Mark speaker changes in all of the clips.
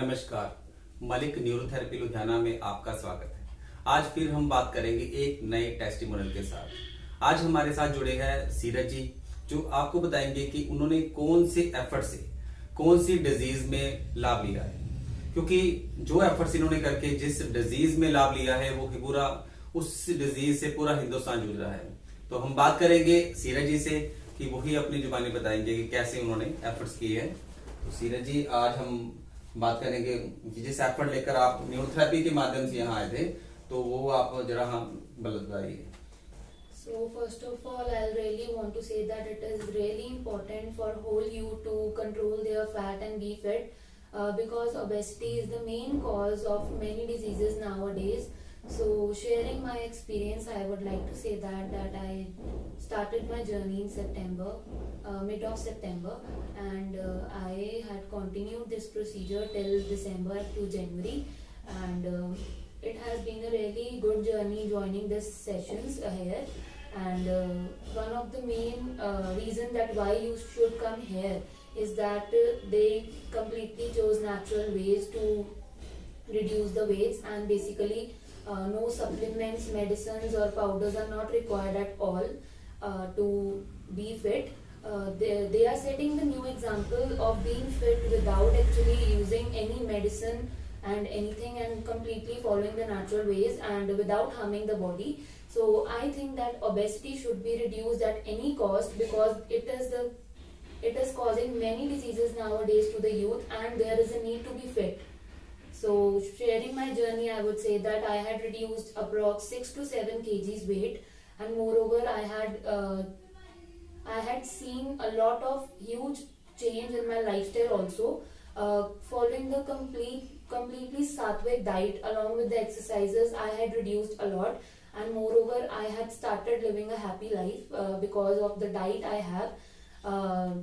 Speaker 1: नमस्कार, मलिक न्यूरोथेरेपी लुधियाना में आपका स्वागत है। आज फिर हम बात करेंगे एक नए टेस्टिमोनियल के साथ। आज हमारे साथ जुड़े हैं सीरज जी, जो आपको बताएंगे कि उन्होंने कौन से एफर्ट से कौन सी डिजीज में लाभ लिया है, क्योंकि जो एफर्ट्स इन्होंने करके जिस डिजीज में लाभ लिया है वो पूरा उस डिजीज से पूरा हिंदुस्तान जूझ रहा है। तो हम बात करेंगे सीरज जी से कि वही अपनी जुबानी बताएंगे कि कैसे उन्होंने एफर्ट्स किए हैं। तो सीरज जी, आज हम बात करेंगे कि जिस एफर्ट लेकर आप न्यूरोथेरेपी के माध्यम से यहाँ आए थे, तो वो आप जरा हम बताइए।
Speaker 2: So first of all, I really want to say that it is really important for whole youth to control their fat and be fit, because obesity is the main cause of many diseases nowadays. So sharing my experience, I would like to say that I started my journey in September, mid of September, and I had continued this procedure till December to January, and it has been a really good journey joining these sessions here. And one of the main reason that why you should come here is that they completely chose natural ways to reduce the weights, and basically no supplements, medicines or powders are not required at all to be fit. They are setting the new example of being fit without actually using any medicine and anything, and completely following the natural ways and without harming the body. So I think that obesity should be reduced at any cost, because it is causing many diseases nowadays to the youth, and there is a need to be fit. So sharing my journey, I would say that I had reduced approx 6 to 7 kgs weight, and moreover I had seen a lot of huge change in my lifestyle also. Following the completely sattvic diet along with the exercises, I had reduced a lot, and moreover I had started living a happy life because of the diet I have.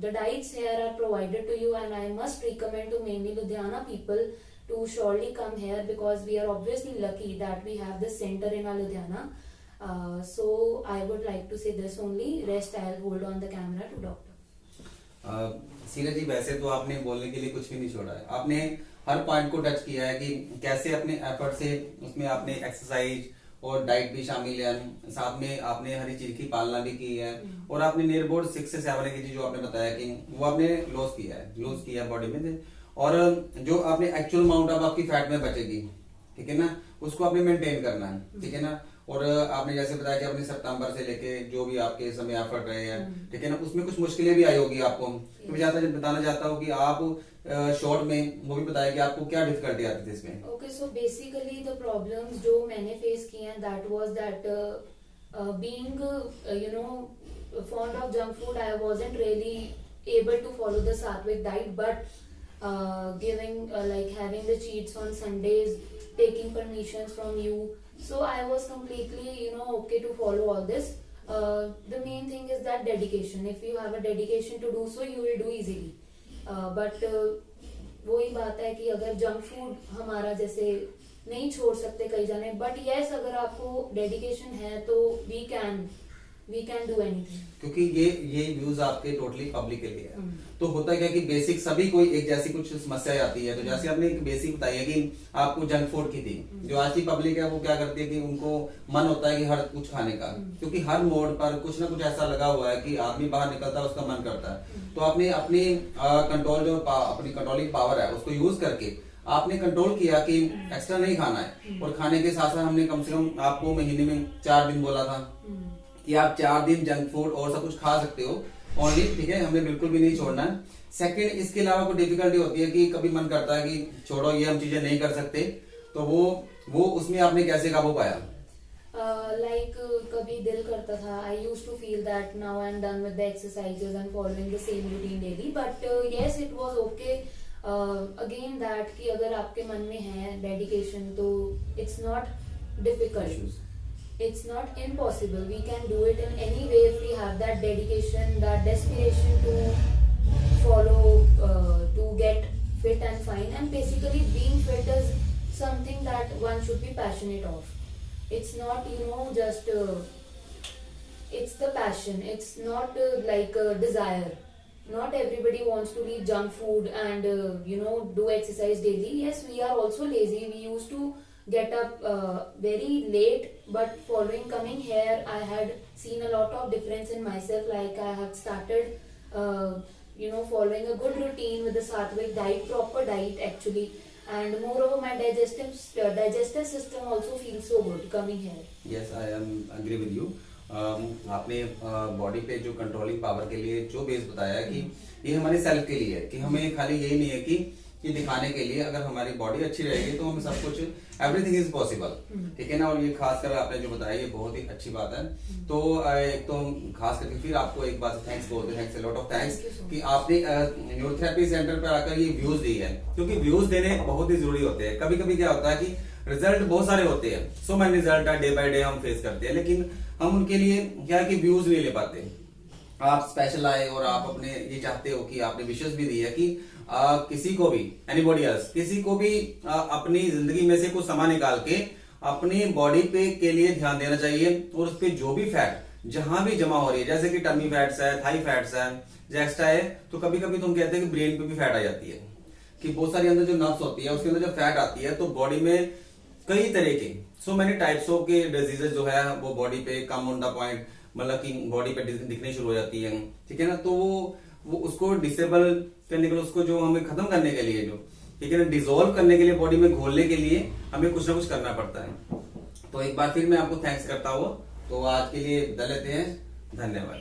Speaker 2: The diets here are provided to you, and I must recommend to mainly Ludhiana people to surely come here, because we are obviously lucky that we have this center in our Ludhiana. So I would like to say this only. Rest I'll hold on the camera to doctor.
Speaker 1: Siraj ji, वैसे तो आपने बोलने के लिए कुछ भी नहीं छोड़ा है। आपने हर पॉइंट को टच किया है कि कैसे अपने एफर्ट से उसमें आपने एक्सरसाइज और डाइट भी शामिल है, साथ में आपने हरी चीज की पालना भी की है, और आपने नियर अबाउट 6 से 7 केजी जो आपने बताया कि वो आपने लॉस किया है बॉडी में से, और जो आपने एक्चुअल अमाउंट अब आपकी फैट में बचेगी, ठीक है ना, उसको आपने मेंटेन करना है, ठीक है ना। और आपने जैसे बताया कि आपने सितंबर से लेके जो भी आपके समय एफर्ट रहे हैं, ठीक है ना, उसमें कुछ मुश्किलें भी आई होगी आपको। तो मैं बताना चाहता हूँ कि आप शॉर्ट में वो भी बताया कि आपको क्या डिफिकल्टी आती थी इसमें।
Speaker 2: Okay, so basically the problems जो मैंने फेस किए हैं, that was that being fond of junk food, I wasn't really able to follow the sattvic diet, but having the cheats on Sundays, taking permissions from you. So I was completely, okay to follow all this. The main thing is that dedication. If you have a dedication to do so, you will do easily. But वही बात है कि अगर junk food हमारा जैसे नहीं छोड़ सकते कई जाने, बट यस अगर आपको डेडिकेशन है तो वी कैन डू एनीथिंग,
Speaker 1: क्योंकि ये व्यूज आपके टोटली पब्लिक के लिए है। तो होता क्या कि बेसिक सभी कोई एक जैसी कुछ समस्या आती है। तो जैसे आपने एक बेसिक बताई है कि आपको जंक फूड की थी, जो आज की पब्लिक है वो क्या करती है कि उनको मन होता है कि हर कुछ खाने का, क्योंकि हर मोड़ पर कुछ ना कुछ ऐसा लगा हुआ है कि आदमी बाहर निकलता है उसका मन करता है। तो आपने अपनी कंट्रोल जो अपनी कंट्रोलिंग पावर है उसको यूज करके आपने कंट्रोल किया कि एक्स्ट्रा नहीं खाना है, और खाने के साथ साथ हमने कम से कम आपको महीने में 4 दिन बोला था कि आप 4 दिन जंक फूड और सब कुछ खा सकते हो ओनली, ठीक है, हमने बिल्कुल भी नहीं छोड़ना है। सेकंड, इसके अलावा कोई डिफिकल्टी होती है कि कभी मन करता है कि छोड़ो ये हम चीजें नहीं कर सकते, तो वो उसमें आपने कैसे काबू पाया?
Speaker 2: कभी दिल करता था, I used to feel that now I am done with the exercises and following the same routine daily, but yes it was okay. Again that कि अगर आपके मन में है डेडिकेशन, तो it's not difficult, it's not impossible. We can do it in any way if we have that dedication, that desperation to follow, to get fit and fine. And basically being fit is something that one should be passionate of. It's not just it's the passion. It's not like a desire. not everybody wants to eat junk food and do exercise daily. Yes, we are also lazy. We used to get up very late, but following coming here, I had seen a lot of difference in myself. Like I have started following a good routine with the Sattvic diet, proper diet actually, and moreover my digestive system also feels so good coming here.
Speaker 1: Yes, I am agree with you. आपने body पे जो controlling power के लिए जो base बताया कि ये हमारे सेल्फ के लिए है, कि हमें खाली यही नहीं है कि दिखाने के लिए, अगर हमारी बॉडी अच्छी रहेगी तो हमें सब कुछ एवरीथिंग इज पॉसिबल, ठीक है ना। और ये खासकर आपने जो बताया ये बहुत ही अच्छी बात है। तो एक तो खास करके फिर आपको एक बात थैंक्स बोलते हैं, थैंक्स लॉट ऑफ थैंक्स कि आपने न्यूरोथेरेपी सेंटर पर आकर ये व्यूज दी है, क्योंकि व्यूज देने बहुत ही जरूरी होते हैं। कभी कभी क्या होता है कि रिजल्ट बहुत सारे होते हैं, so many result day by day हम फेस करते हैं, लेकिन हम उनके लिए क्या कि व्यूज नहीं ले पाते। आप स्पेशल आए और आप अपने ये चाहते हो कि आपने विशेष भी दी है कि किसी को भी एनीबॉडी एल्स किसी को भी अपनी जिंदगी में से कुछ समय निकाल के अपनी बॉडी पे के लिए ध्यान देना चाहिए, और उस पे जो भी फैट जहां भी जमा हो रही है, जैसे कि टमी फैट्स है, थाई फैट्स है, जो एक्स्ट्रा है, तो कभी कभी तुम कहते हैं कि ब्रेन पे भी फैट आ जाती है, कि बहुत सारी अंदर जो नर्व्स होती है उसके अंदर जो फैट आती है, तो बॉडी में कई तरह के सो मेनी टाइप्स ऑफ के डिजीजेस जो है वो बॉडी पे कम ऑन द पॉइंट, मतलब कि बॉडी पे दिखने शुरू हो जाती है, ठीक है ना। तो वो उसको डिसेबल करने के लिए, उसको जो हमें खत्म करने के लिए, जो ठीक है ना, डिसॉल्व करने के लिए, बॉडी में घोलने के लिए हमें कुछ ना कुछ करना पड़ता है। तो एक बार फिर मैं आपको थैंक्स करता हूँ। तो आज के लिए विदा लेते हैं, धन्यवाद।